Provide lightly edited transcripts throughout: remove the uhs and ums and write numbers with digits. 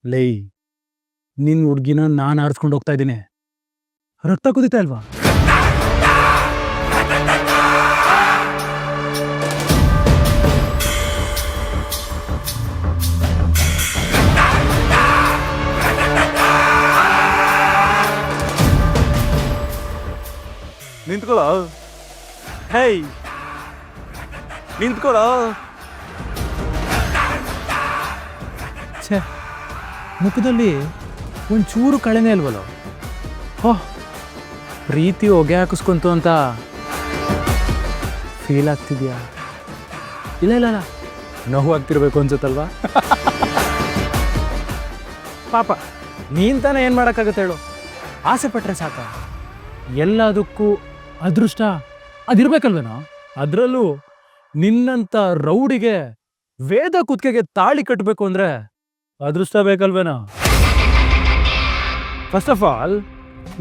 ಲೈ, ನಿನ್ ಹುಡ್ಗಿನ ನಾನು ಆರಿಸ್ಕೊಂಡು ಹೋಗ್ತಾ ಇದ್ದೀನಿ. ರಕ್ತ ಕುದಿತಾ ಇಲ್ವಾ? ನಿಂತ್ಕೊಳ್ಳೋ. ಹೇಯ್, ನಿಂತ್ಕೊಳ್ಳೋ. ಛೇ, ಮುಖದಲ್ಲಿ ಒಂಚೂರು ಕಳೆನೇ ಅಲ್ವಲ್ಲೋ. ಓಹ್, ಪ್ರೀತಿ ಹೊಗೆ ಹಾಕಿಸ್ಕೊಂತು ಅಂತ ಫೀಲ್ ಆಗ್ತಿದ್ಯಾ? ಇಲ್ಲ ಇಲ್ಲ ಇಲ್ಲ, ನೋವು ಆಗ್ತಿರ್ಬೇಕು ಅನ್ಸುತ್ತಲ್ವಾ? ಪಾಪ ನೀನ್ ತಾನೇ ಏನು ಮಾಡೋಕ್ಕಾಗತ್ತೆ ಹೇಳು? ಆಸೆ ಪಟ್ರೆ ಸಾಕ. ಎಲ್ಲದಕ್ಕೂ ಅದೃಷ್ಟ ಅದಿರ್ಬೇಕಲ್ವೇನೋ? ಅದರಲ್ಲೂ ನಿನ್ನಂಥ ರೌಡಿಗೆ ವೇದ ಕುತ್ತಿಗೆಗೆ ತಾಳಿ ಕಟ್ಟಬೇಕು ಅಂದರೆ ಅದೃಷ್ಟ ಬೇಕಲ್ವೇನೋ? ಫಸ್ಟ್ ಆಫ್ ಆಲ್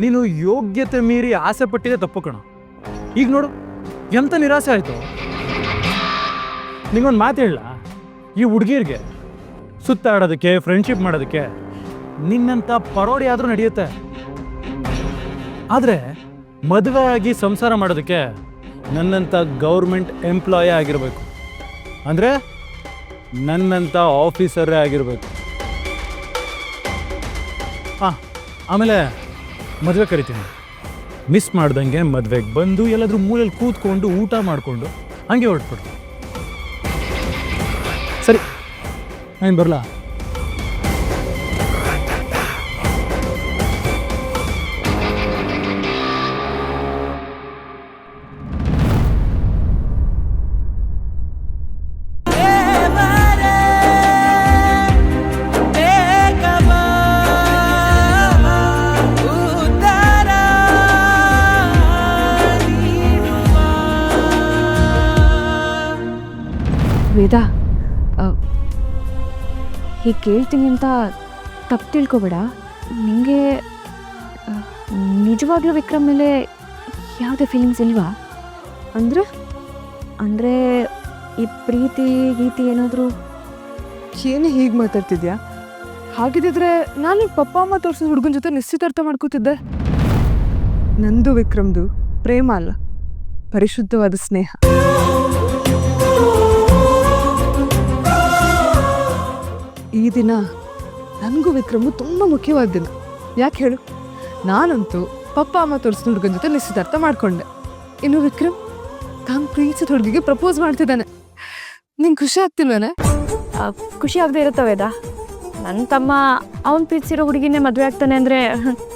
ನೀನು ಯೋಗ್ಯತೆ ಮೀರಿ ಆಸೆ ಪಟ್ಟಿದೆ ತಪ್ಪು ಕಣ. ಈಗ ನೋಡು ಎಂಥ ನಿರಾಸೆ ಆಯಿತು. ನಿಂಗೊಂದು ಮಾತು ಹೇಳ, ಈ ಹುಡುಗಿರಿಗೆ ಸುತ್ತಾಡೋದಕ್ಕೆ, ಫ್ರೆಂಡ್ಶಿಪ್ ಮಾಡೋದಕ್ಕೆ ನಿನ್ನಂಥ ಪರೋಡಿ ಆದರೂ ನಡೆಯುತ್ತೆ. ಆದರೆ ಮದುವೆ ಆಗಿ ಸಂಸಾರ ಮಾಡೋದಕ್ಕೆ ನನ್ನಂಥ ಗೌರ್ಮೆಂಟ್ ಎಂಪ್ಲಾಯೇ ಆಗಿರಬೇಕು. ಅಂದರೆ ನನ್ನಂಥ ಆಫೀಸರೇ ಆಗಿರಬೇಕು. ಹಾಂ, ಆಮೇಲೆ ಮದುವೆ ಕರಿತೀನಿ. ಮಿಸ್ ಮಾಡ್ದಂಗೆ ಮದುವೆಗೆ ಬಂದು ಎಲ್ಲಾದರೂ ಮೂಲೆಯಲ್ಲಿ ಕೂತ್ಕೊಂಡು ಊಟ ಮಾಡಿಕೊಂಡು ಹಂಗೆ ಹೊರಟ್ಬಿಡ್ತೀನಿ. ಸರಿ, ನಾನು ಬರಲಾ? ವೇದ, ಹೀಗೆ ಕೇಳ್ತೀನಿ ಅಂತ ತಪ್ಪು ತಿಳ್ಕೊಬೇಡ. ನಿಮಗೆ ನಿಜವಾಗ್ಲೂ ವಿಕ್ರಮ್ ಮೇಲೆ ಯಾವುದೇ ಫೀಲಿಂಗ್ಸ್ ಇಲ್ವಾ? ಅಂದರೆ ಈ ಪ್ರೀತಿ ಗೀತಿ ಏನಾದರೂ? ಏನೇ ಹೀಗೆ ಮಾತಾಡ್ತಿದ್ಯಾ? ಹಾಗಿದ್ದಿದ್ರೆ ನಾನು ಪಪ್ಪ ಅಮ್ಮ ತೋರಿಸಿದ ಹುಡುಗನ ಜೊತೆ ನಿಶ್ಚಿತಾರ್ಥ ಮಾಡ್ಕೋತಿದ್ದೆ. ನಂದು ವಿಕ್ರಮ್ದು ಪ್ರೇಮ ಅಲ್ಲ, ಪರಿಶುದ್ಧವಾದ ಸ್ನೇಹ. ಈ ದಿನ ನನಗೂ ವಿಕ್ರಮು ತುಂಬ ಮುಖ್ಯವಾದ ದಿನ. ಯಾಕೆ ಹೇಳು? ನಾನಂತೂ ಪಪ್ಪ ಅಮ್ಮ ತೋರಿಸಿದ ಹುಡುಗನ ಜೊತೆ ನಿಶ್ಚಿತಾರ್ಥ ಮಾಡ್ಕೊಂಡೆ. ಇನ್ನು ವಿಕ್ರಮ್ ತಾನು ಪ್ರೀತಿಸಿದ ಹುಡುಗಿಗೆ ಪ್ರಪೋಸ್ ಮಾಡ್ತಿದ್ದಾನೆ. ನಿಂಗೆ ಖುಷಿ ಆಗ್ತಿಲ್ವೇನೆ? ಖುಷಿ ಆಗದೆ ಇರುತ್ತ ವೇದ. ನನ್ನ ತಮ್ಮ ಅವನು ಪ್ರೀತಿಸಿರೋ ಹುಡುಗಿನೇ ಮದುವೆ ಆಗ್ತಾನೆ ಅಂದರೆ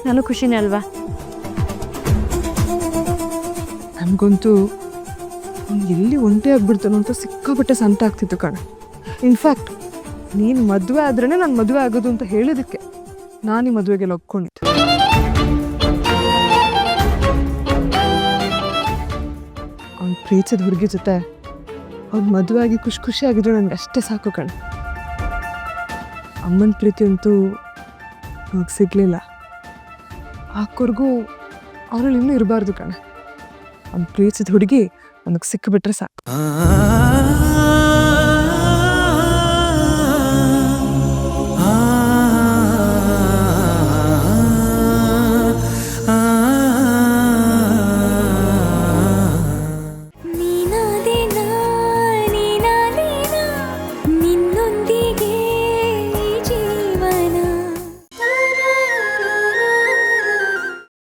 ನನಗೆ ಖುಷಿನೇ ಅಲ್ವಾ? ನನಗಂತೂ ಎಲ್ಲಿ ಒಂಟಿ ಆಗ್ಬಿಡ್ತಾನೋ ಅಂತ ಸಿಕ್ಕಾಪಟ್ಟೆ ಸಂತ ಆಗ್ತಿತ್ತು ಕಣ. ಇನ್ಫ್ಯಾಕ್ಟ್ ನೀನು ಮದುವೆ ಆದ್ರೇ ನಾನು ಮದುವೆ ಆಗೋದು ಅಂತ ಹೇಳಿದಕ್ಕೆ ನಾನು ಈ ಮದುವೆಗೆಲ್ಲ ಒಪ್ಕೊಂಡಿದ್ದೆ. ಅವ್ನು ಪ್ರೀತಿಸಿದ ಹುಡುಗಿ ಜೊತೆ ಅವ್ನು ಮದುವೆ ಆಗಿ ಖುಷಿ ಆಗಿದ್ರು ನನಗೆ ಅಷ್ಟೇ ಸಾಕು ಕಣ. ಅಮ್ಮನ ಪ್ರೀತಿ ಅಂತೂ ನನಗೆ ಸಿಗಲಿಲ್ಲ. ಹಾಕೋರ್ಗೂ ಅವರಲ್ಲಿ ಇನ್ನೂ ಇರಬಾರ್ದು ಕಣ. ಅವ್ನು ಪ್ರೀತಿಸಿದ ಹುಡುಗಿ ನನಗೆ ಸಿಕ್ಕಿಬಿಟ್ರೆ ಸಾಕು.